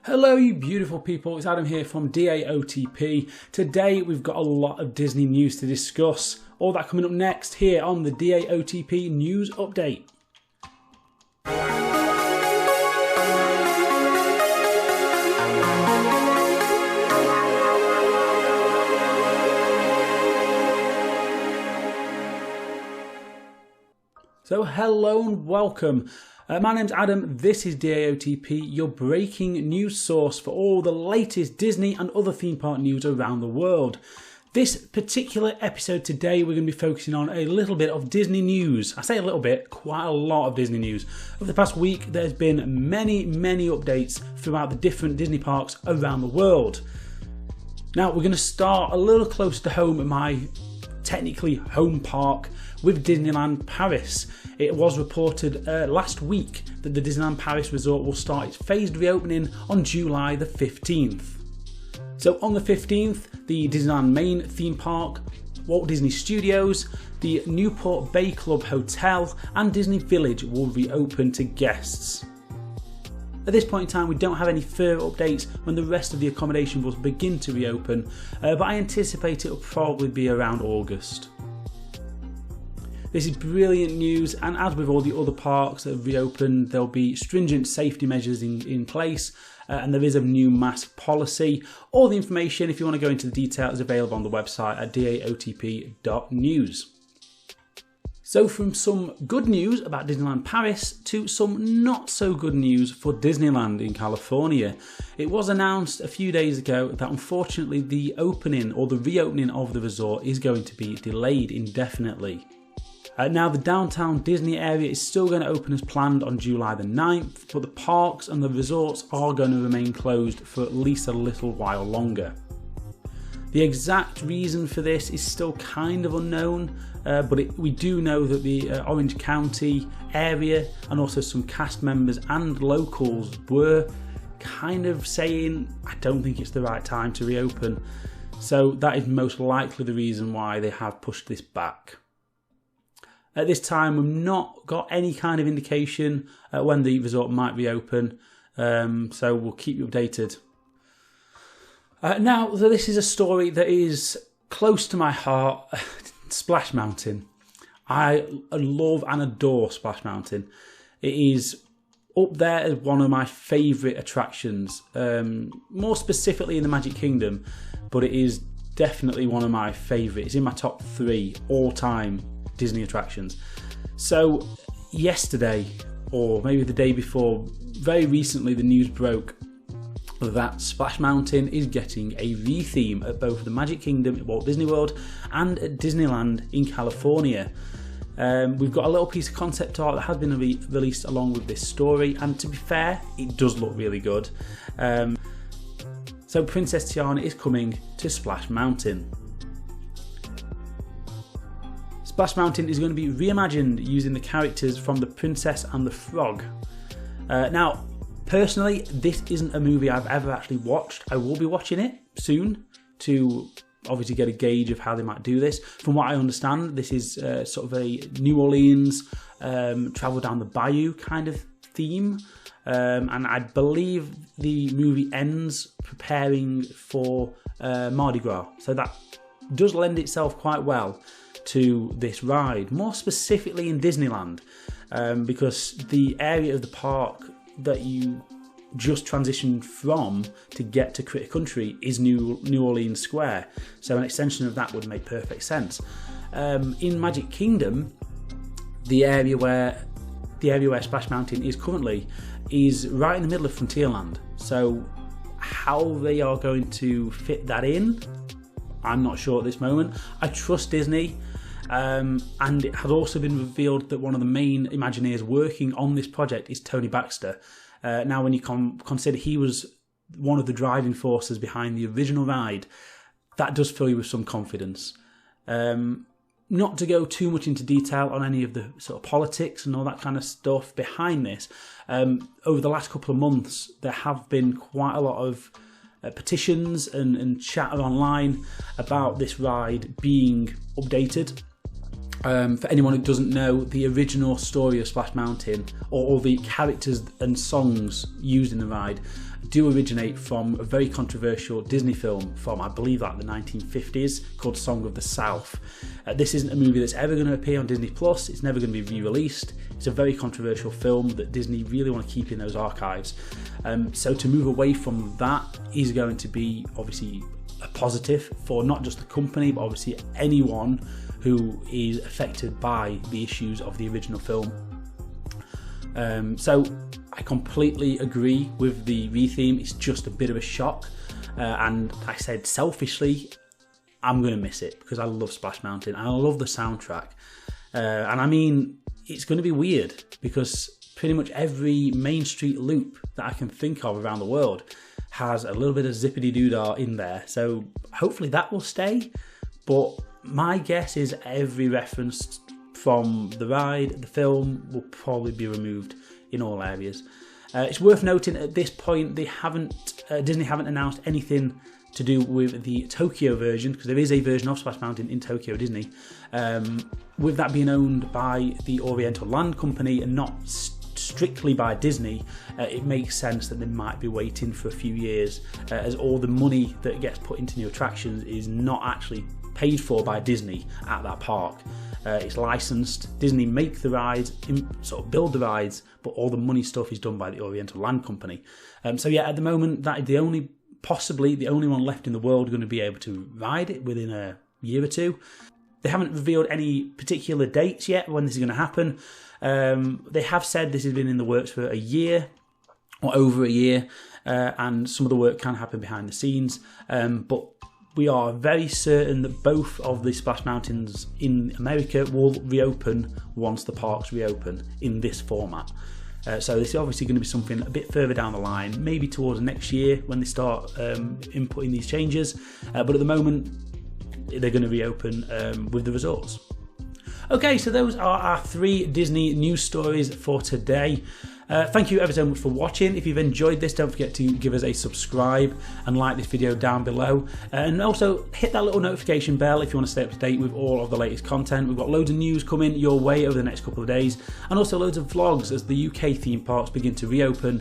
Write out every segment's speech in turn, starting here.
Hello you beautiful people, it's Adam here from DAOTP. Today we've got a lot of Disney news to discuss. All that coming up next here on the DAOTP News Update. So hello and welcome. My name's Adam, this is DAOTP, your breaking news source for all the latest Disney and other theme park news around the world. This particular episode today we're going to be focusing on a little bit of Disney news. I say a little bit, quite a lot of Disney news. Over the past week there's been many updates throughout the different Disney parks around the world. Now we're going to start a little closer to home at my technically home park with Disneyland Paris. It was reported last week that the Disneyland Paris resort will start its phased reopening on July the 15th. So on the 15th, the Disneyland main theme park, Walt Disney Studios, the Newport Bay Club Hotel and Disney Village will reopen to guests. At this point in time we don't have any further updates when the rest of the accommodation will begin to reopen, but I anticipate it will probably be around August. This is brilliant news, and as with all the other parks that have reopened, there'll be stringent safety measures in place, and there is a new mask policy. All the information, if you want to go into the detail, is available on the website at daotp.news. So from some good news about Disneyland Paris to some not so good news for Disneyland in California. It was announced a few days ago that unfortunately the opening or the reopening of the resort is going to be delayed indefinitely. Now the downtown Disney area is still going to open as planned on July the 9th, but the parks and the resorts are going to remain closed for at least a little while longer. The exact reason for this is still kind of unknown, but we do know that the Orange County area and also some cast members and locals were kind of saying, I don't think it's the right time to reopen. So that is most likely the reason why they have pushed this back. At this time we've not got any kind of indication when the resort might reopen, so we'll keep you updated. Now, so this is a story that is close to my heart. Splash Mountain. I love and adore Splash Mountain. It is up there as one of my favourite attractions, more specifically in the Magic Kingdom, but it is definitely one of my favourites. It's in my top 3 all-time Disney attractions. So yesterday, or maybe the day before, very recently the news broke that Splash Mountain is getting a retheme at both the Magic Kingdom at Walt Disney World and at Disneyland in California. We've got a little piece of concept art that has been released along with this story, and to be fair, it does look really good. So Princess Tiana is coming to Splash Mountain. Splash Mountain is going to be reimagined using the characters from The Princess and the Frog. Now, personally, this isn't a movie I've ever actually watched. I will be watching it soon to obviously get a gauge of how they might do this. From what I understand, this is sort of a New Orleans travel down the bayou kind of theme. And I believe the movie ends preparing for Mardi Gras. So that does lend itself quite well to this ride, more specifically in Disneyland, because the area of the park that you just transitioned from to get to Critter Country is New Orleans Square, so an extension of that would make perfect sense. In Magic Kingdom, the area where Splash Mountain is currently is right in the middle of Frontierland, so how they are going to fit that in, I'm not sure at this moment. I trust Disney. And it has also been revealed that one of the main Imagineers working on this project is Tony Baxter. Now, when you consider he was one of the driving forces behind the original ride, that does fill you with some confidence. Not to go too much into detail on any of the sort of politics and all that kind of stuff behind this, over the last couple of months there have been quite a lot of petitions and chatter online about this ride being updated. For anyone who doesn't know, the original story of Splash Mountain, or all the characters and songs used in the ride, do originate from a very controversial Disney film from, I believe, like the 1950s, called Song of the South. This isn't a movie that's ever going to appear on Disney Plus. It's never going to be re-released. It's a very controversial film that Disney really want to keep in those archives. So to move away from that is going to be obviously a positive for not just the company, but obviously anyone who is affected by the issues of the original film. So I completely agree with the retheme. It's just a bit of a shock, and I said selfishly, I'm going to miss it because I love Splash Mountain and I love the soundtrack. And I mean, it's going to be weird because pretty much every Main Street loop that I can think of around the world has a little bit of zippity-doo-dah in there. So hopefully that will stay. But my guess is every reference from the ride, the film, will probably be removed in all areas. It's worth noting at this point Disney haven't announced anything to do with the Tokyo version, because there is a version of Splash Mountain in Tokyo Disney. With that being owned by the Oriental Land Company and not strictly by Disney, it makes sense that they might be waiting for a few years, as all the money that gets put into new attractions is not actually paid for by Disney at that park. It's licensed. Disney make the rides, sort of build the rides, but all the money stuff is done by the Oriental Land Company. So yeah, at the moment, that is possibly the only one left in the world going to be able to ride it within a year or two. They haven't revealed any particular dates yet when this is going to happen. They have said this has been in the works for a year or over a year, and some of the work can happen behind the scenes, but we are very certain that both of the Splash Mountains in America will reopen once the parks reopen in this format. So this is obviously going to be something a bit further down the line, maybe towards next year when they start inputting these changes. But at the moment, they're going to reopen with the resorts. Okay, so those are our 3 Disney news stories for today. Thank you ever so much for watching. If you've enjoyed this, don't forget to give us a subscribe and like this video down below. And also hit that little notification bell if you want to stay up to date with all of the latest content. We've got loads of news coming your way over the next couple of days, and also loads of vlogs as the UK theme parks begin to reopen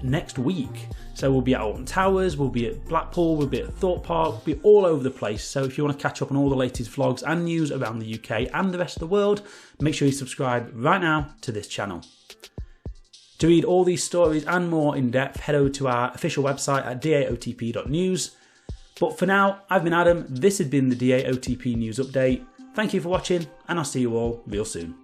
next week. So we'll be at Alton Towers, we'll be at Blackpool, we'll be at Thorpe Park, we'll be all over the place. So if you want to catch up on all the latest vlogs and news around the UK and the rest of the world, make sure you subscribe right now to this channel. To read all these stories and more in depth, head over to our official website at daotp.news. But for now, I've been Adam, this has been the DAOTP News Update. Thank you for watching, and I'll see you all real soon.